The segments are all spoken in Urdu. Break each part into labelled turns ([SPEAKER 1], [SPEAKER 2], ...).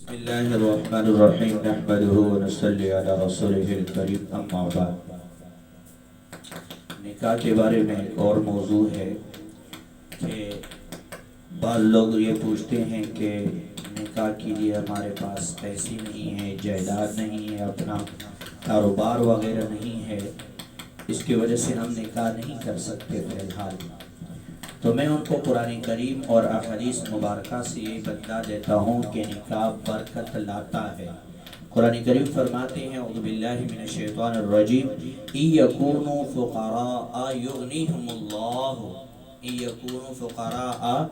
[SPEAKER 1] بسم اللہ الرحمن الرحیم نحمده ونصلی علی رسولہ الکریم اما بعد۔ نکاح کے بارے میں ایک اور موضوع ہے کہ بعض لوگ یہ پوچھتے ہیں کہ نکاح کے لیے ہمارے پاس پیسے نہیں ہے، جائیداد نہیں ہے، اپنا کاروبار وغیرہ نہیں ہے، اس کی وجہ سے ہم نکاح نہیں کر سکتے فی الحال۔ تو میں ان کو قرآن کریم اور احادیث مبارکہ سے یہ بتلا دیتا ہوں کہ نکاح برکت لاتا ہے۔ قرآن کریم فرماتے ہیں اعوذ باللہ من الشیطان الرجیم ان یکونوا فقراء یغنیہم اللہ ان یکونوا فقراء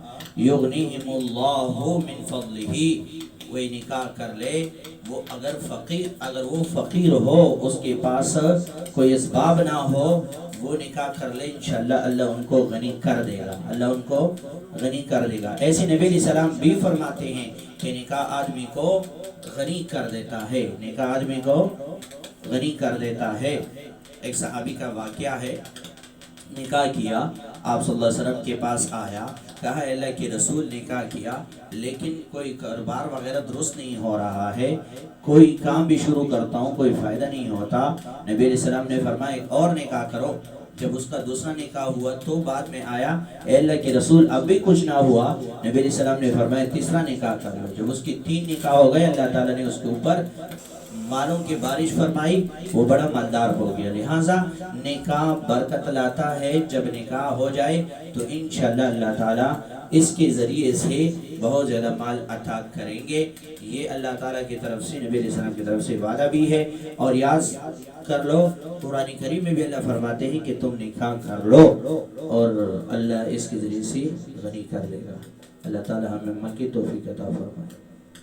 [SPEAKER 1] یغنیہم اللہ من فضلہ۔ وہ نکاح کر لے، وہ اگر وہ فقیر ہو، اس کے پاس کوئی اسباب نہ ہو، وہ نکاح کر لے، انشاءاللہ اللہ ان کو غنی کر دے گا، اللہ ان کو غنی کر دے گا۔ ایسے نبی علیہ السلام بھی فرماتے ہیں کہ نکاح آدمی کو غنی کر دیتا ہے، نکاح آدمی کو غنی کر دیتا ہے۔ ایک صحابی کا واقعہ ہے، نکاح کیا، آپ صلی اللہ علیہ وسلم کے پاس آیا، کہا اللہ کے رسول نکاح کیا لیکن کوئی کاروبار وغیرہ درست نہیں ہو رہا ہے، کوئی کام بھی شروع کرتا ہوں کوئی فائدہ نہیں ہوتا۔ نبی علیہ السلام نے فرمایا ایک اور نکاح کرو۔ جب اس کا دوسرا نکاح ہوا تو بعد میں آیا اے اللہ کے رسول اب بھی کچھ نہ ہوا، نبی علیہ السلام نے فرمایا تیسرا نکاح کر لو۔ جب اس کی 3 نکاح ہو گئے، اللہ تعالیٰ نے اس کے اوپر مالوں کی بارش فرمائی، وہ بڑا مالدار ہو گیا۔ لہٰذا نکاح برکت لاتا ہے، جب نکاح ہو جائے تو انشاءاللہ اللہ تعالیٰ اس کے ذریعے سے بہت زیادہ مال عطا کریں گے۔ یہ اللہ تعالیٰ کی طرف سے، نبی علیہ السلام کی طرف سے وعدہ بھی ہے۔ اور یاد کر لو قرآن کریم میں بھی اللہ فرماتے ہیں کہ تم نکاح کر لو اور اللہ اس کے ذریعے سے غنی کر لے گا۔ اللہ تعالیٰ ہمیں عمل کی توفیق عطا فرمائے۔